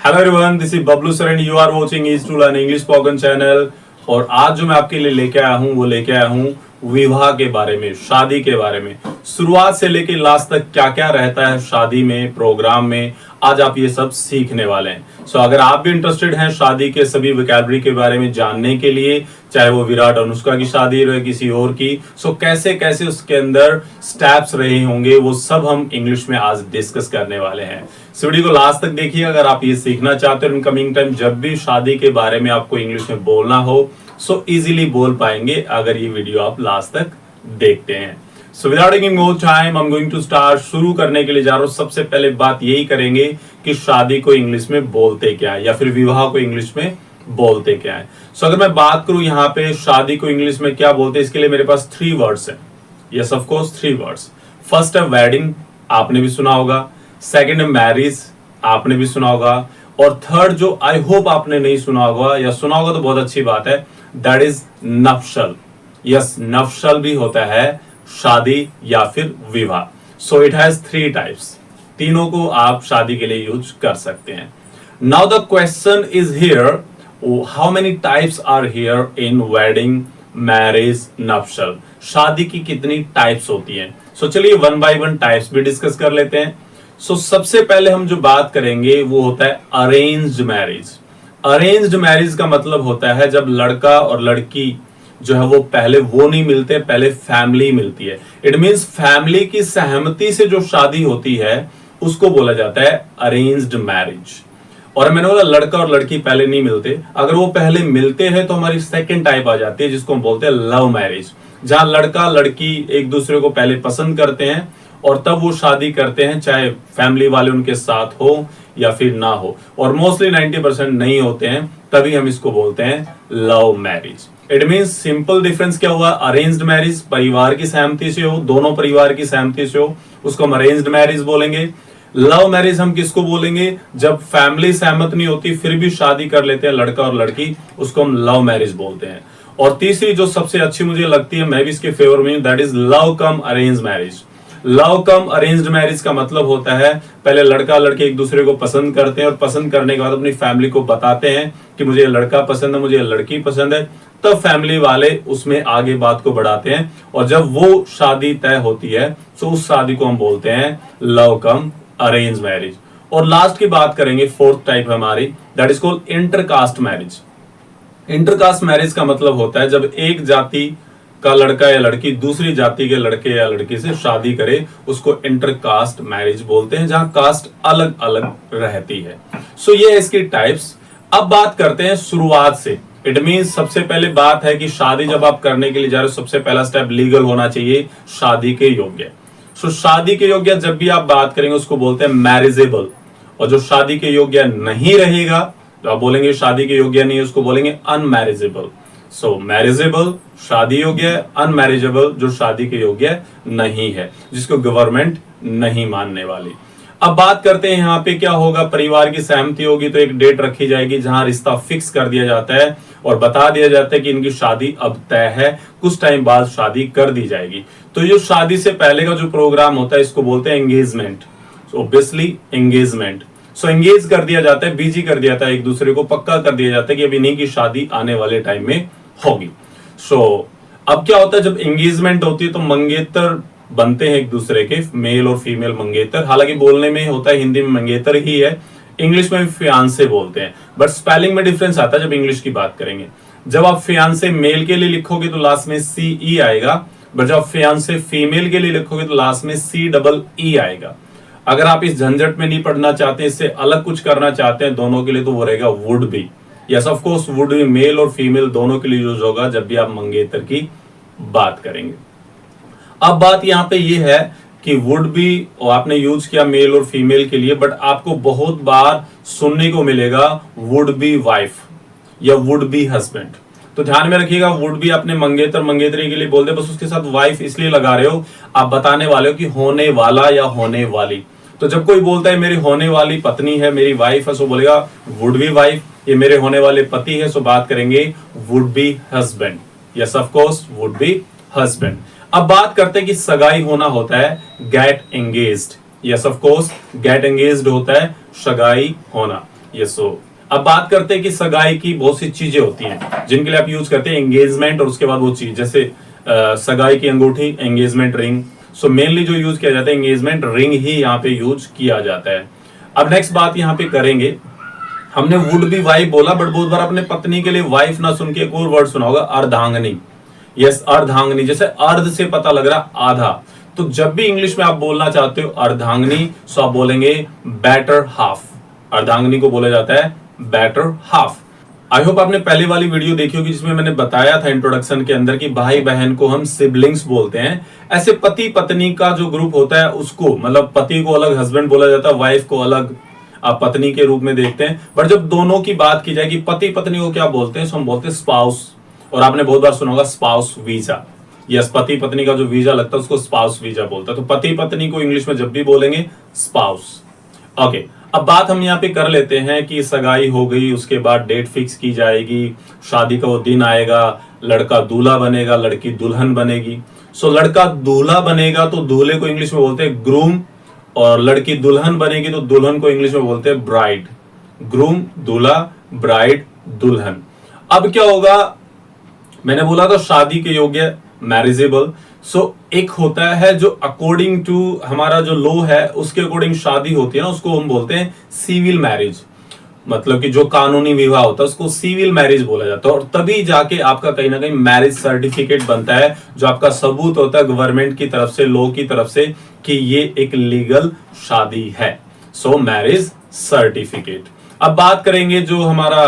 Hello everyone, this is Bablu sir and you are watching is to learn English spoken channel. और आज जो मैं आपके लिए लेके आया हूँ वो लेके आया हूँ विवाह के बारे में, शादी के बारे में। शुरुआत से लेके लास्ट तक क्या क्या रहता है शादी में, प्रोग्राम में, आज आप ये सब सीखने वाले हैं। सो अगर आप भी इंटरेस्टेड हैं शादी के सभी वोकैबुलरी के बारे में जानने के लिए, चाहे वो विराट अनुष्का की शादी रहे किसी और की, सो कैसे कैसे उसके अंदर स्टेप्स रहे होंगे वो सब हम इंग्लिश में आज डिस्कस करने वाले हैं। इस वीडियो को लास्ट तक देखिए अगर आप ये सीखना चाहते हो। इन कमिंग टाइम जब भी शादी के बारे में आपको इंग्लिश में बोलना हो सो इजीली बोल पाएंगे अगर ये वीडियो आप लास्ट तक देखते हैं। So without taking more time I am going to start. शुरू करने के लिए जा रहा हूं। सबसे पहले बात यही करेंगे कि शादी को इंग्लिश में बोलते क्या है या फिर विवाह को इंग्लिश में बोलते क्या है। सो अगर मैं बात करूं यहाँ पे शादी को इंग्लिश में क्या बोलते हैं, इसके लिए मेरे पास 3 वर्ड्स हैं। Yes of course 3 words. First है वेडिंग, आपने भी सुना होगा। सेकंड है मैरिज, आपने भी सुना होगा। और थर्ड जो आई होप आपने नहीं सुना होगा या सुना होगा तो बहुत अच्छी बात है, दैट इज नफ्शल। यस, नफ्शल भी होता है शादी या फिर विवाह। So it has 3 types. तीनों को आप शादी के लिए यूज कर सकते हैं। Now the question is here, how many types are here in wedding, marriage, nuptial. शादी की कितनी टाइप्स होती हैं। सो चलिए वन बाय वन टाइप्स भी डिस्कस कर लेते हैं। सो सबसे पहले हम जो बात करेंगे वो होता है अरेंज्ड मैरिज। अरेंज्ड मैरिज का मतलब होता है जब लड़का और लड़की जो है वो पहले वो नहीं मिलते, पहले फैमिली मिलती है। इट मींस फैमिली की सहमति से जो शादी होती है उसको बोला जाता है अरेंज्ड मैरिज। और मैंने बोला लड़का और लड़की पहले नहीं मिलते, अगर वो पहले मिलते हैं तो हमारी सेकंड टाइप आ जाती है जिसको हम बोलते हैं लव मैरिज, जहां लड़का लड़की एक दूसरे को पहले पसंद करते हैं और तब वो शादी करते हैं, चाहे फैमिली वाले उनके साथ हो या फिर ना हो। और मोस्टली 90% नहीं होते हैं, तभी हम इसको बोलते हैं love marriage. It means simple difference क्या हुआ, अरेंज्ड मैरिज परिवार की सहमति से हो, दोनों परिवार की सहमति से हो, उसको हम अरेंज्ड मैरिज बोलेंगे। लव मैरिज हम किसको बोलेंगे, जब फैमिली सहमत नहीं होती फिर भी शादी कर लेते हैं लड़का और लड़की, उसको हम लव मैरिज बोलते हैं। और तीसरी जो सबसे अच्छी मुझे लगती है, मैं भी इसके फेवर में हूं, that is love come arrange marriage. Love come arranged marriage का मतलब होता है पहले लड़का लड़की एक दूसरे को पसंद करते हैं और पसंद करने के बाद अपनी फैमिली को बताते हैं कि मुझे लड़का पसंद है, मुझे लड़की पसंद है, तब फैमिली वाले उसमें आगे बात को बढ़ाते हैं और जब वो शादी तय होती है तो उस शादी को हम बोलते हैं लव कम अरेंज मैरिज। और लास्ट की बात करेंगे, फोर्थ टाइप हमारी, that is called intercaste marriage. Intercaste marriage का मतलब होता है जब एक जाति का लड़का या लड़की दूसरी जाति के लड़के या लड़की से शादी करे, उसको इंटरकास्ट मैरिज बोलते हैं, जहां कास्ट अलग अलग रहती है। सो ये इसकी टाइप्स। अब बात करते हैं शुरुआत से। इट मींस सबसे पहले बात है कि शादी जब आप करने के लिए जा रहे हो, सबसे पहला स्टेप लीगल होना चाहिए, शादी के योग्य। सो शादी के योग्य जब भी आप बात करेंगे उसको बोलते हैं मैरिजेबल। और जो शादी के योग्य नहीं रहेगा, तो आप बोलेंगे शादी के योग्य नहीं है, उसको बोलेंगे अनमैरिजेबल। सो मैरिजेबल शादी योग्य है, अनमैरिजेबल जो शादी के योग्य नहीं है, जिसको गवर्नमेंट नहीं मानने वाली। अब बात करते हैं यहाँ पे क्या होगा, परिवार की सहमति होगी तो एक डेट रखी जाएगी जहां रिश्ता फिक्स कर दिया जाता है और बता दिया जाता है कि इनकी शादी अब तय है, कुछ टाइम बाद शादी कर दी जाएगी। तो ये शादी से पहले का जो प्रोग्राम होता है इसको बोलते हैं engagement. Obviously engagement. So engage कर दिया जाता है, बिजी कर दिया जाता है, एक दूसरे को पक्का कर दिया जाता है कि अब इन्हीं की शादी आने वाले टाइम में होगी। सो अब क्या होता है, जब एंगेजमेंट होती है तो मंगेतर बनते हैं एक दूसरे के, मेल और फीमेल मंगेतर। हालांकि बोलने में होता है हिंदी में मंगेतर ही है, इंग्लिश में फियांसे बोलते हैं, बट स्पेलिंग में डिफरेंस आता है जब इंग्लिश की बात करेंगे। जब आप फियांसे मेल के लिए लिखोगे तो लास्ट में CE आएगा, बट जब आप फियांसे फीमेल के लिए लिखोगे तो लास्ट में CEE आएगा। अगर आप इस झंझट में नहीं पढ़ना चाहते, इससे अलग कुछ करना चाहते हैं दोनों के लिए, तो वो रहेगा would be. Yes of course would be male और फीमेल दोनों के लिए यूज होगा जब भी आप मंगेतर की बात करेंगे। अब बात यहाँ पे ये है कि वुड बी आपने यूज किया मेल और फीमेल के लिए, बट आपको बहुत बार सुनने को मिलेगा वुड बी वाइफ या वुड बी हस्बैंड। तो ध्यान में रखिएगा, वुड बी अपने मंगेतर मंगेतरी के लिए बोलते, बस उसके साथ वाइफ इसलिए लगा रहे हो, आप बताने वाले हो कि होने वाला या होने वाली। तो जब कोई बोलता है मेरी होने वाली पत्नी है, मेरी वाइफ है, सो बोलेगा वुड बी वाइफ। ये मेरे होने वाले पति है, सो बात करेंगे would be husband. Yes of course would be husband. अब बात करते हैं कि सगाई होना होता है get engaged. Yes of course get engaged होता है सगाई होना। यस। सो अब बात करते हैं कि सगाई की बहुत सी चीजें होती हैं जिनके लिए आप यूज करते हैं एंगेजमेंट और उसके बाद वो चीज, जैसे सगाई की अंगूठी, एंगेजमेंट रिंग। सो मेनली जो यूज किया जाता है एंगेजमेंट रिंग ही यहाँ पे यूज किया जाता है। अब नेक्स्ट बात यहाँ पे करेंगे, हमने वुड बी वाइफ बोला, बट बहुत बार अपने पत्नी के लिए वाइफ ना सुन के एक और वर्ड सुना होगा, अर्धांगनी। यस, अर्धांगनी, जैसे अर्ध से पता लग रहा आधा। तो जब भी इंग्लिश में आप बोलना चाहते हो अर्धांगनी, सो आप बोलेंगे बेटर हाफ। अर्धांगनी को बोला जाता है बेटर हाफ। आई होप आपने पहली वाली वीडियो देखी होगी जिसमें मैंने बताया था इंट्रोडक्शन के अंदर कि भाई बहन को हम सिबलिंग्स बोलते हैं। ऐसे पति पत्नी का जो ग्रुप होता है उसको, मतलब पति को अलग हस्बैंड बोला जाता है, वाइफ को अलग आप पत्नी के रूप में देखते हैं। बट जब दोनों की बात की जाए कि पति पत्नी को क्या बोलते हैं, तो हम बोलते हैं स्पाउस। और आपने बहुत बार सुना होगा स्पाउस वीजा। यस, पति पत्नी का जो वीजा लगता है उसको स्पाउस वीजा बोलता है। तो पति पत्नी को इंग्लिश में जब भी बोलेंगे स्पाउस। ओके, अब बात हम यहाँ पे कर लेते हैं कि सगाई हो गई, उसके बाद डेट फिक्स की जाएगी, शादी का वो दिन आएगा, लड़का दूल्हा बनेगा, लड़की दुल्हन बनेगी। सो लड़का दूल्हा बनेगा तो दूल्हे को इंग्लिश में बोलते हैं ग्रूम, और लड़की दुल्हन बनेगी तो दुल्हन को इंग्लिश में बोलते हैं ब्राइड। ग्रूम दूल्हा, ब्राइड दुल्हन। अब क्या होगा, मैंने बोला था शादी के योग्य, मैरिजेबल। सो एक होता है जो अकॉर्डिंग टू हमारा जो लॉ है उसके अकॉर्डिंग शादी होती है ना, उसको हम बोलते हैं सिविल मैरिज। मतलब कि जो कानूनी विवाह होता है उसको सिविल मैरिज बोला जाता है। और तभी जाके आपका कहीं ना कहीं मैरिज सर्टिफिकेट बनता है, जो आपका सबूत होता है गवर्नमेंट की तरफ से, लॉ की तरफ से, कि ये एक लीगल शादी है। सो मैरिज सर्टिफिकेट। अब बात करेंगे जो हमारा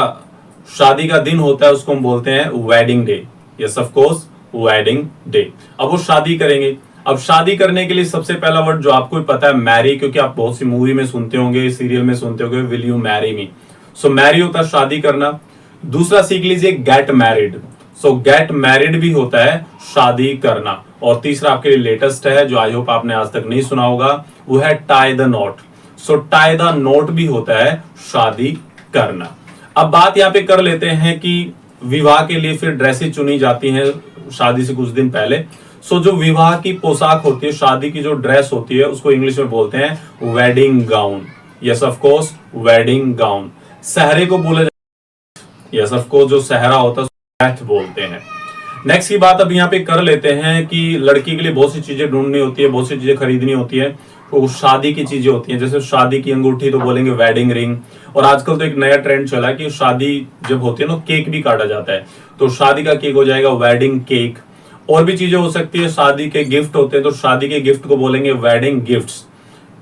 शादी का दिन होता है उसको हम बोलते हैं wedding day. Yes of course, wedding day. अब वो शादी करेंगे। अब शादी करने के लिए सबसे पहला वर्ड जो आपको भी पता है मैरी, क्योंकि आप बहुत सी मूवी में सुनते होंगे, सीरियल में सुनते होंगे, will you marry me. So marry होता है शादी करना। दूसरा सीख लीजिए get married. So get married भी होता है शादी करना। और तीसरा आपके लिए लेटेस्ट है जो आई होप आपने आज तक नहीं सुना होगा, वो है tie the not. So tie the not भी होता है शादी करना। अब बात यहाँ पे कर लेते हैं कि विवाह के लिए फिर ड्रेसेस चुनी जाती हैं शादी से कुछ दिन पहले। सो जो विवाह की पोशाक होती है, शादी की जो ड्रेस होती है, उसको इंग्लिश में बोलते हैं wedding gown. Yes of course, wedding gown. सहरे को बोला जाता है, यस ऑफ कोर्स, जो सहरा होता है बैथ बोलते हैं। नेक्स्ट की बात अब यहाँ पे कर लेते हैं कि लड़की के लिए बहुत सी चीजें ढूंढनी होती है, बहुत सी चीजें खरीदनी होती है। तो शादी की चीजें होती हैं, जैसे शादी की अंगूठी तो बोलेंगे वेडिंग रिंग। और आजकल तो एक नया ट्रेंड चला है कि शादी जब होती है ना, केक भी काटा जाता है। तो शादी का केक हो जाएगा वेडिंग केक। और भी चीजें हो सकती है, शादी के गिफ्ट होते हैं तो शादी के गिफ्ट को बोलेंगे वेडिंग गिफ्ट्स।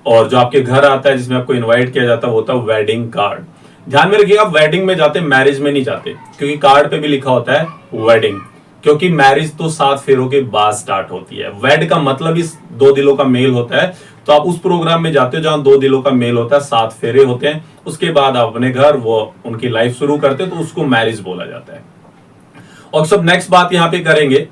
और जो आपके घर आता है जिसमें आपको इनवाइट किया जाता है वो होता है वेडिंग कार्ड। ध्यान में रखिएगा, वेडिंग में जाते, मैरिज में नहीं जाते, क्योंकि कार्ड पे भी लिखा होता है वेडिंग। क्योंकि मैरिज तो 7 फेरों के बाद स्टार्ट होती है। वेड का मतलब इस 2 दिलों का मेल होता है। तो आप उस प्रोग्राम में जाते हो जहां 2 दिलों का मेल होता है, 7 फेरे होते हैं, उसके बाद आप अपने घर वो उनकी लाइफ शुरू करते हैं, तो उसको मैरिज बोला जाता है। और सब नेक्स्ट बात यहाँ पे करेंगे,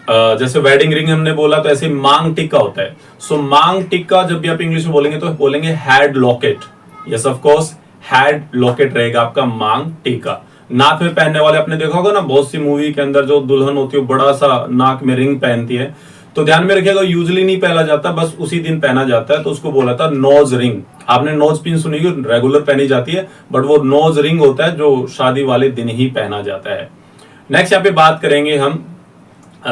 जैसे वेडिंग रिंग हमने बोला, तो ऐसे मांग टिक्का होता है। सो मांग टिक्का जब भी आप इंग्लिश में बोलेंगे तो बोलेंगे had locket. Yes of course, had locket रहेगा आपका मांग टिक्का। नाक में पहनने वाले आपने देखा होगा ना, बहुत सी मूवी के अंदर जो दुल्हन होती है बड़ा सा नाक में रिंग पहनती है। तो ध्यान में रखिएगा, यूजुअली नहीं पहना जाता, बस उसी दिन पहना जाता है। तो उसको बोला था नोज रिंग। आपने नोज पिन सुनी होगी, रेगुलर पहनी जाती है, बट वो नोज रिंग होता है जो शादी वाले दिन ही पहना जाता है। नेक्स्ट यहाँ पे बात करेंगे हम,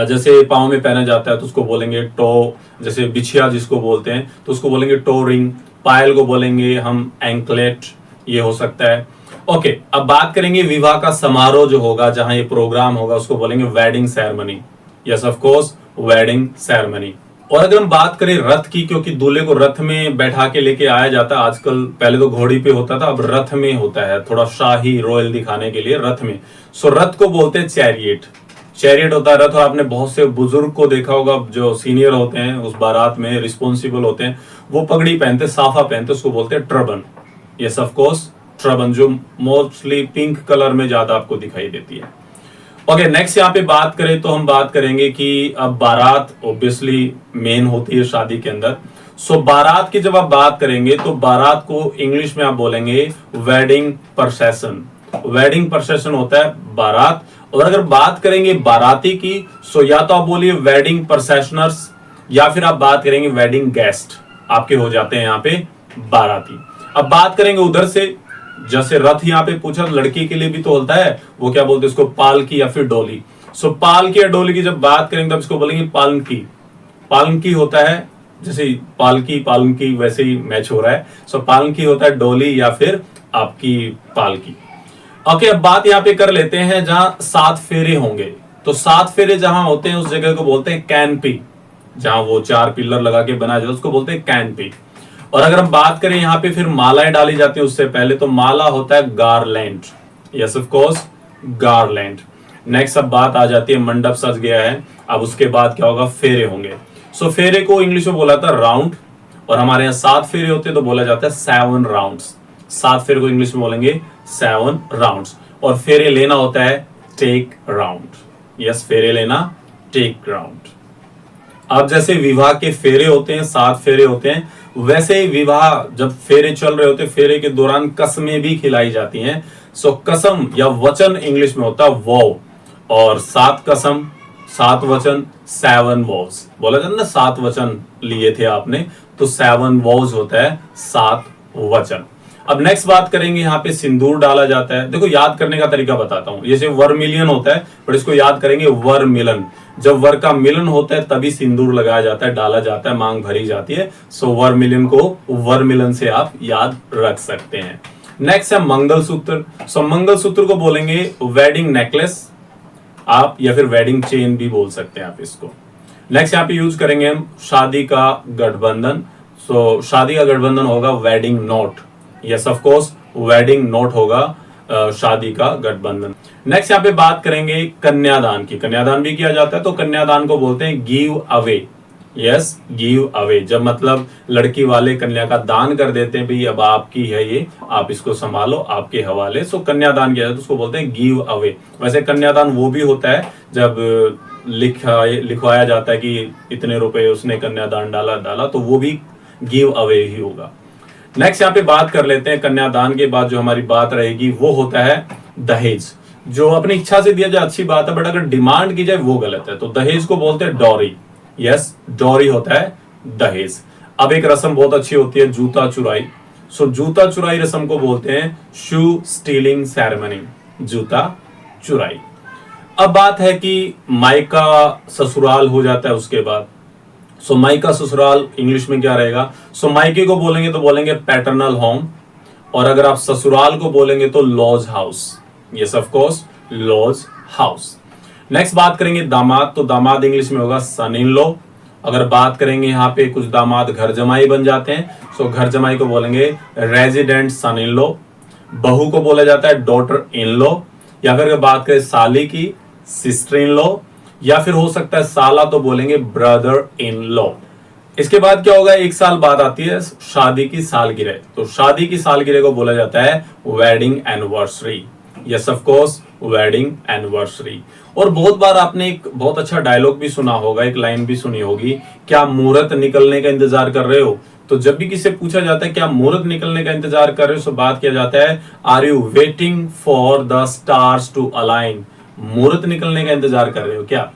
जैसे पाँव में पहना जाता है तो उसको बोलेंगे टो। जैसे बिछिया जिसको बोलते हैं तो उसको बोलेंगे टो रिंग। पायल को बोलेंगे हम एंकलेट, ये हो सकता है। ओके, अब बात करेंगे विवाह का समारोह जो होगा, जहां ये प्रोग्राम होगा, उसको बोलेंगे wedding ceremony. Yes of course, wedding ceremony. और अगर हम बात करें रथ की, क्योंकि दूल्हे को रथ में बैठा के लेके आया जाता है आजकल, पहले तो घोड़ी पे होता था, अब रथ में होता है, थोड़ा शाही रॉयल दिखाने के लिए रथ में। सो रथ को बोलते हैं चैरियट। चैरियट होता है रथ। और आपने बहुत से बुजुर्ग को देखा होगा जो सीनियर होते हैं, उस बारात में रिस्पॉन्सिबल होते हैं, वो पगड़ी पहनते, साफा पहनते, उसको बोलते हैं ट्रबन। यस ऑफ कोर्स, ट्रबन, जो मोस्टली पिंक कलर में ज्यादा आपको दिखाई देती है। ओके, नेक्स्ट यहाँ पे बात करें तो हम बात करेंगे कि अब बारात ऑब्वियसली मेन होती है शादी के अंदर। सो बारात की जब आप बात करेंगे तो बारात को इंग्लिश में आप बोलेंगे वेडिंग प्रोसेशन। वेडिंग प्रोसेशन होता है बारात। और अगर बात करेंगे बाराती की, सो या तो आप बोलिए वेडिंग प्रोसेशनर्स, या फिर आप बात करेंगे वेडिंग गेस्ट। आपके हो जाते हैं यहाँ पे बाराती। अब बात करेंगे उधर से जैसे रथ यहाँ पे पूछा, लड़की के लिए भी तो होता है, वो क्या बोलते हैं उसको, पालकी या फिर डोली। सो पालकी या डोली की जब बात करेंगे तब इसको बोलेंगे पालकी। पालकी होता है, जैसे पालकी पालकी वैसे ही मैच हो रहा है। सो पालकी होता है डोली या फिर आपकी पालकी। ओके, अब बात यहाँ पे कर लेते हैं जहां 7 फेरे होंगे। तो 7 फेरे जहां होते हैं उस जगह को बोलते हैं कैनपी। जहां वो 4 पिलर लगा के बनाया जाता है उसको बोलते हैं कैनपी। और अगर हम बात करें यहाँ पे फिर मालाएं डाली जाती है उससे पहले, तो माला होता है garland. Yes of course, garland. Next अब बात आ जाती है, मंडप सज गया है, अब उसके बाद क्या होगा, फेरे होंगे। सो फेरे को इंग्लिश में बोला था राउंड, और हमारे यहाँ 7 फेरे होते हैं तो बोला जाता है 7 राउंड्स। 7 फेरे को इंग्लिश में बोलेंगे 7 राउंड्स। और फेरे लेना होता है टेक राउंड। यस, फेरे लेना टेक राउंड। अब जैसे विवाह के फेरे होते हैं, 7 फेरे होते हैं, वैसे ही विवाह जब फेरे चल रहे होते हैं, फेरे के दौरान कसमें भी खिलाई जाती हैं। सो कसम या वचन इंग्लिश में होता है वॉव, और 7 कसम 7 वचन 7 वॉव्स। बोला जाता है ना 7 वचन लिए थे आपने, तो 7 वॉव्स होता है 7 वचन। अब नेक्स्ट बात करेंगे, यहाँ पे सिंदूर डाला जाता है। देखो याद करने का तरीका बताता हूं, जैसे वर्मिलियन होता है, पर इसको याद करेंगे वर मिलन। जब वर का मिलन होता है तभी सिंदूर लगाया जाता है, डाला जाता है, मांग भरी जाती है। सो वर मिलन को वर मिलन से आप याद रख सकते हैं। नेक्स्ट है मंगलसूत्र। सो मंगलसूत्र को बोलेंगे वेडिंग नेकलेस आप, या फिर वेडिंग चेन भी बोल सकते हैं आप इसको। नेक्स्ट यहाँ पे यूज करेंगे हम शादी का गठबंधन। सो शादी का गठबंधन होगा wedding note. Yes of course, wedding note होगा शादी का गठबंधन। नेक्स्ट यहाँ पे बात करेंगे कन्यादान की। कन्यादान भी किया जाता है, तो कन्यादान को बोलते हैं give away. Yes, give away. जब मतलब लड़की वाले कन्या का दान कर देते हैं, भाई अब आपकी है ये, आप इसको संभालो, आपके हवाले। सो कन्यादान किया जाता है, उसको बोलते हैं गिव अवे। वैसे कन्यादान वो भी होता है जब लिखवाया जाता है कि इतने रुपए उसने कन्यादान डाला, तो वो भी गिव अवे ही होगा। नेक्स्ट यहाँ पे बात कर लेते हैं, कन्यादान के बाद जो हमारी बात रहेगी वो होता है दहेज। जो अपनी इच्छा से दिया जाए अच्छी बात है, बट अगर डिमांड की जाए वो गलत है। तो दहेज को बोलते हैं डॉरी। यस, डॉरी होता है दहेज। अब एक रस्म बहुत अच्छी होती है, जूता चुराई। सो जूता चुराई रस्म को बोलते हैं शू स्टीलिंग सेरेमनी, जूता चुराई। अब बात है कि मायका ससुराल हो जाता है उसके बाद। सो मायका ससुराल इंग्लिश में क्या रहेगा? सो मायके को बोलेंगे तो बोलेंगे पैटर्नल होम, और अगर आप ससुराल को बोलेंगे तो laws house. Yes of course, laws house. Next बात करेंगे दामाद, तो दामाद इंग्लिश में होगा सन इन लॉ। अगर बात करेंगे यहाँ पे कुछ दामाद घर जमाई बन जाते हैं, सो घर जमाई को बोलेंगे रेजिडेंट सन इन लॉ। बहू को बोला जाता है डॉटर इन लॉ, या फिर अगर बात करें साली की, सिस्टर इन लॉ, या फिर हो सकता है साला तो बोलेंगे ब्रदर इन लॉ। इसके बाद क्या होगा, एक साल बाद आती है शादी की सालगिरह। तो शादी की सालगिरह को बोला जाता है wedding anniversary. Yes of course, wedding anniversary. और बहुत बार आपने एक बहुत अच्छा डायलॉग भी सुना होगा, एक लाइन भी सुनी होगी, क्या मुहूर्त निकलने का इंतजार कर रहे हो? तो जब भी किसी से पूछा जाता है क्या मुहूर्त निकलने का इंतजार कर रहे हो, तो बात किया जाता है are you waiting for the stars to align. मुहूर्त निकलने का इंतजार कर रहे हो क्या?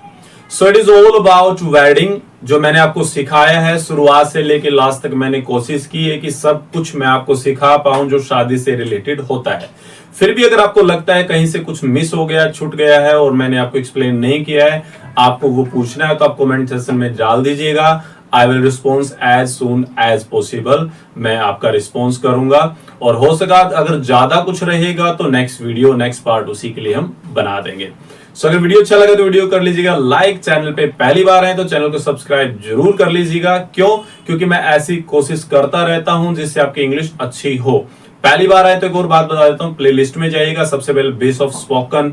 So it is all about wedding. जो मैंने आपको सिखाया है शुरुआत से लेके लास्ट तक, मैंने कोशिश की है कि सब कुछ मैं आपको सिखा पाऊं जो शादी से रिलेटेड होता है। फिर भी अगर आपको लगता है कहीं से कुछ मिस हो गया, छूट गया है और मैंने आपको एक्सप्लेन नहीं किया है, आपको वो पूछना है तो आप कमेंट सेक्शन में डाल दीजिएगा। I will response as soon as possible. मैं आपका रिस्पॉन्स करूंगा, और हो सका अगर ज्यादा कुछ रहेगा तो नेक्स्ट वीडियो, नेक्स्ट पार्ट उसी के लिए हम बना देंगे। सो अगर वीडियो अच्छा लगा तो वीडियो कर लीजिएगा लाइक, चैनल पे पहली बार आए तो चैनल को सब्सक्राइब जरूर कर लीजिएगा। क्यों? क्योंकि मैं ऐसी कोशिश करता रहता हूं जिससे आपकी इंग्लिश अच्छी हो। पहली बार आए तो एक और बात बता देता हूं, प्लेलिस्ट में जाइएगा, सबसे पहले बेस ऑफ स्पोकन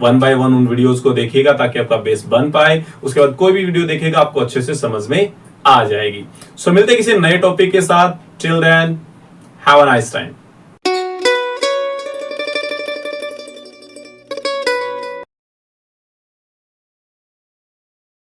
1 by 1 उन वीडियोस को देखिएगा ताकि आपका बेस बन पाए। उसके बाद कोई भी वीडियो देखेगा आपको अच्छे से समझ में आ जाएगी। सो मिलते हैं किसी नए टॉपिक के साथ। Till then have a nice time.